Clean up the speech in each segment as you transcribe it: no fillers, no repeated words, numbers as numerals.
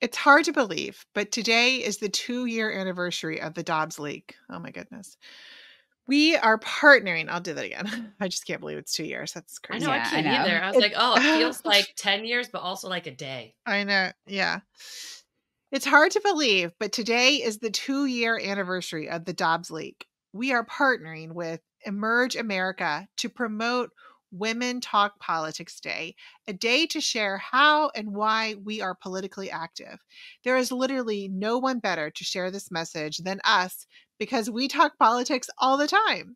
It's hard to believe, but today is the 2-year anniversary of the Dobbs leak. Oh my goodness. We are partnering. I'll do that again. I just can't believe it's 2 years. That's I know, crazy. I Yeah, I can't know. either. I was It like, oh, it feels like 10 years, but also like a day. I know. Yeah. It's hard to believe, but today is the 2-year anniversary of the Dobbs leak. We are partnering with Emerge America to promote Women Talk Politics Day, a day to share how and why we are politically active. There is literally no one better to share this message than us because we talk politics all the time.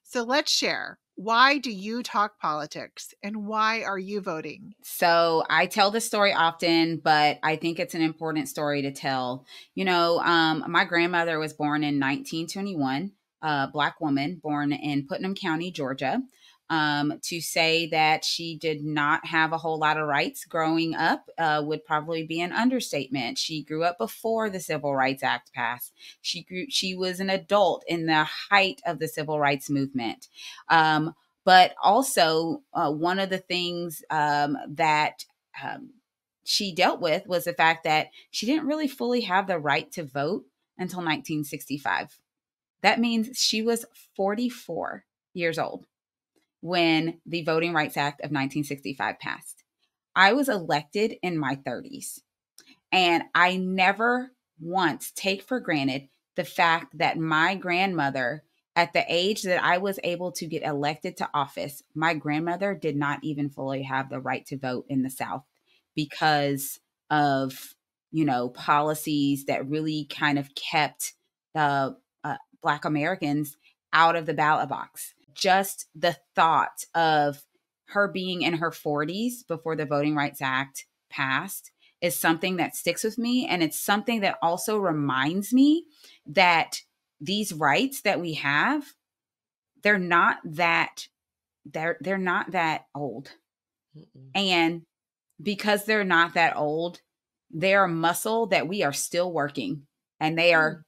So let's share. Why do you talk politics and why are you voting? So I tell this story often, but I think it's an important story to tell. My grandmother was born in 1921, a Black woman born in Putnam County, Georgia. To say that she did not have a whole lot of rights growing up would probably be an understatement. She grew up before the Civil Rights Act passed. She was an adult in the height of the Civil Rights movement. But also, one of the things that she dealt with was the fact that she didn't really fully have the right to vote until 1965. That means she was 44 years old when the Voting Rights Act of 1965 passed. I was elected in my 30s, and I never once take for granted the fact that my grandmother, at the age that I was able to get elected to office, my grandmother did not even fully have the right to vote in the South because of, policies that really kind of kept Black Americans out of the ballot box. Just the thought of her being in her 40s before the Voting Rights Act passed is something that sticks with me. And it's something that also reminds me that these rights that we have, they're not that old. Mm-mm. And because they're not that old, they're a muscle that we are still working. And they are,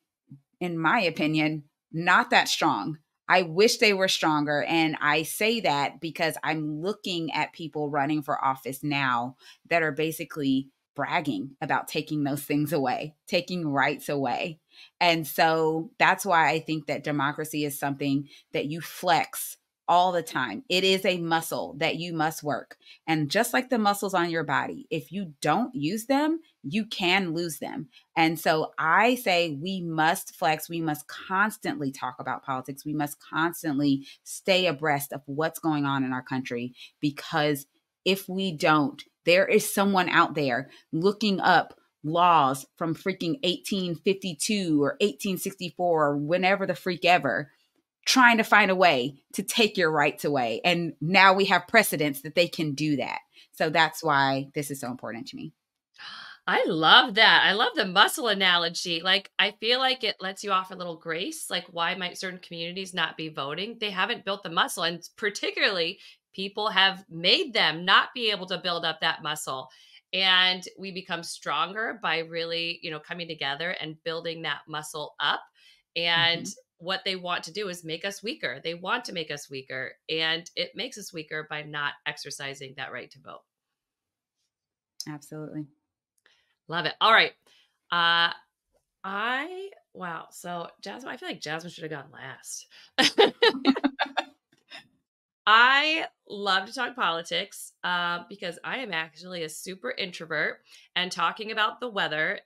in my opinion, not that strong. I wish they were stronger. And I say that because I'm looking at people running for office now that are basically bragging about taking those things away, taking rights away. And so that's why I think that democracy is something that you flex all the time. It is a muscle that you must work. And just like the muscles on your body, if you don't use them, you can lose them. And so I say we must flex. We must constantly talk about politics. We must constantly stay abreast of what's going on in our country, because if we don't, there is someone out there looking up laws from freaking 1852 or 1864 or whenever the freak ever, trying to find a way to take your rights away. And now we have precedents that they can do that. So that's why this is so important to me. I love that. I love the muscle analogy. Like, I feel like it lets you off a little grace. Like, why might certain communities not be voting? They haven't built the muscle. And particularly, people have made them not be able to build up that muscle. And we become stronger by really, coming together and building that muscle up. And what they want to do is make us weaker. They want to make us weaker. And it makes us weaker by not exercising that right to vote. Absolutely. Love it. All right. Wow. So Jasmine, I feel like Jasmine should have gone last. I love to talk politics because I am actually a super introvert, and talking about the weather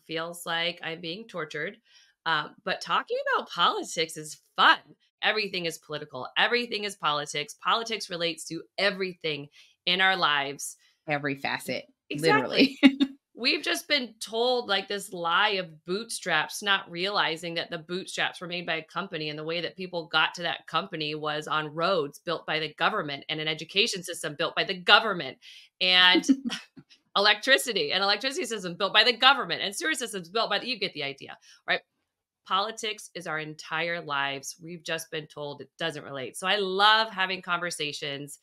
feels like I'm being tortured. But talking about politics is fun. Everything is political. Everything is politics. Politics relates to everything in our lives. Every facet, Exactly. literally. We've just been told like this lie of bootstraps, not realizing that the bootstraps were made by a company, and the way that people got to that company was on roads built by the government and an education system built by the government and electricity system built by the government and sewer systems built by you get the idea, right? Politics is our entire lives. We've just been told it doesn't relate. So I love having conversations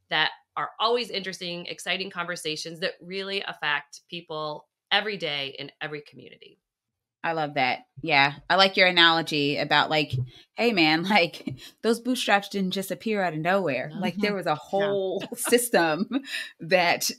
that are always interesting, exciting conversations that really affect people every day in every community. I love that. Yeah. I like your analogy about like, hey man, like those bootstraps didn't just appear out of nowhere. Like there was a whole system that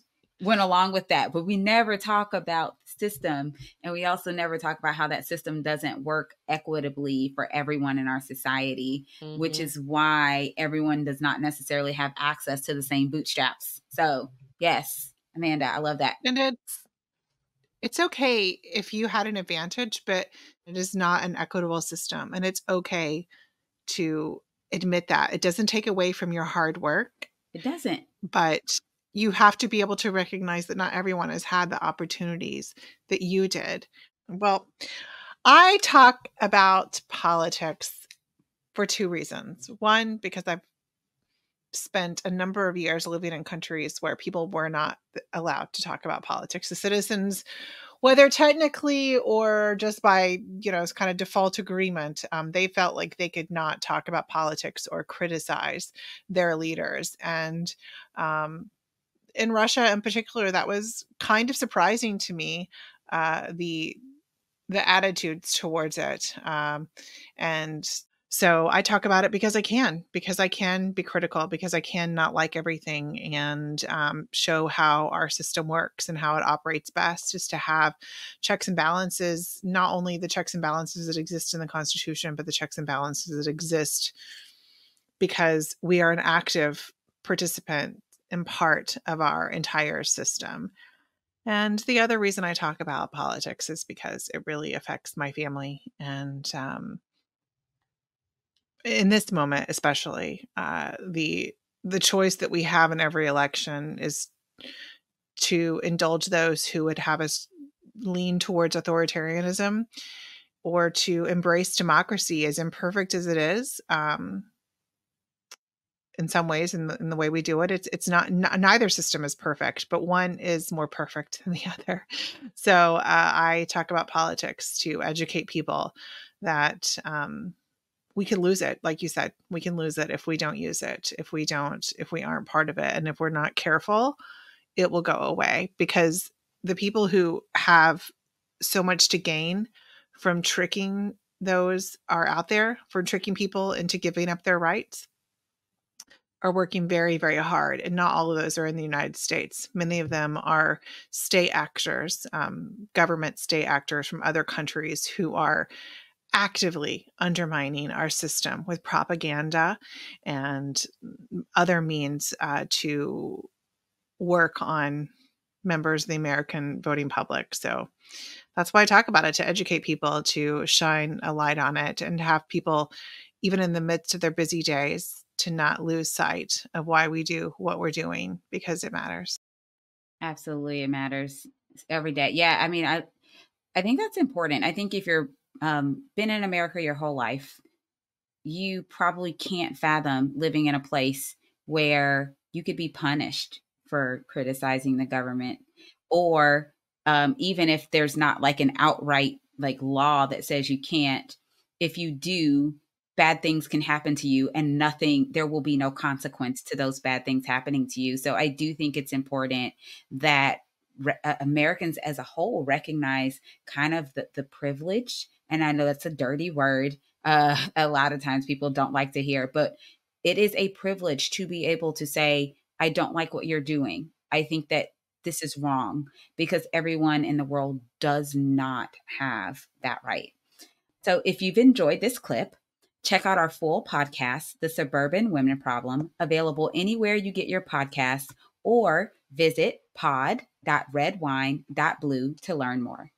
went along with that, but we never talk about the system. And we also never talk about how that system doesn't work equitably for everyone in our society, which is why everyone does not necessarily have access to the same bootstraps. So, yes, Amanda, I love that. And it's okay if you had an advantage, but it is not an equitable system. And it's okay to admit that. It doesn't take away from your hard work. It doesn't. But you have to be able to recognize that not everyone has had the opportunities that you did. Well, I talk about politics for two reasons. One, because I've spent a number of years living in countries where people were not allowed to talk about politics. The citizens, whether technically or just by, kind of default agreement, they felt like they could not talk about politics or criticize their leaders. And in Russia in particular, that was kind of surprising to me, the attitudes towards it. And so I talk about it because I can be critical, because I can not like everything, and show how our system works and how it operates best is to have checks and balances, not only the checks and balances that exist in the Constitution, but the checks and balances that exist because we are an active participant and part of our entire system. And the other reason I talk about politics is because it really affects my family. And in this moment, especially, the choice that we have in every election is to indulge those who would have us lean towards authoritarianism, or to embrace democracy, as imperfect as it is. In some ways, in the way we do it, it's not, neither system is perfect, but one is more perfect than the other. So I talk about politics to educate people that we can lose it. Like you said, we can lose it if we don't use it, if we aren't part of it. And if we're not careful, it will go away, because the people who have so much to gain from tricking those are out there, for tricking people into giving up their rights, are working very, very hard. And not all of those are in the United States. Many of them are state actors, government state actors from other countries who are actively undermining our system with propaganda and other means to work on members of the American voting public. So that's why I talk about it, to educate people, to shine a light on it, and have people, even in the midst of their busy days, to not lose sight of why we do what we're doing, because it matters. Absolutely. It matters every day. Yeah. I mean, I think that's important. I think if you're been in America your whole life, you probably can't fathom living in a place where you could be punished for criticizing the government, or even if there's not like an outright like law that says you can't, if you do, bad things can happen to you, and there will be no consequence to those bad things happening to you. So I do think it's important that Americans as a whole recognize kind of the privilege. And I know that's a dirty word. A lot of times people don't like to hear, but it is a privilege to be able to say, I don't like what you're doing. I think that this is wrong, because everyone in the world does not have that right. So if you've enjoyed this clip, check out our full podcast, The Suburban Women Problem, available anywhere you get your podcasts, or visit pod.redwine.blue to learn more.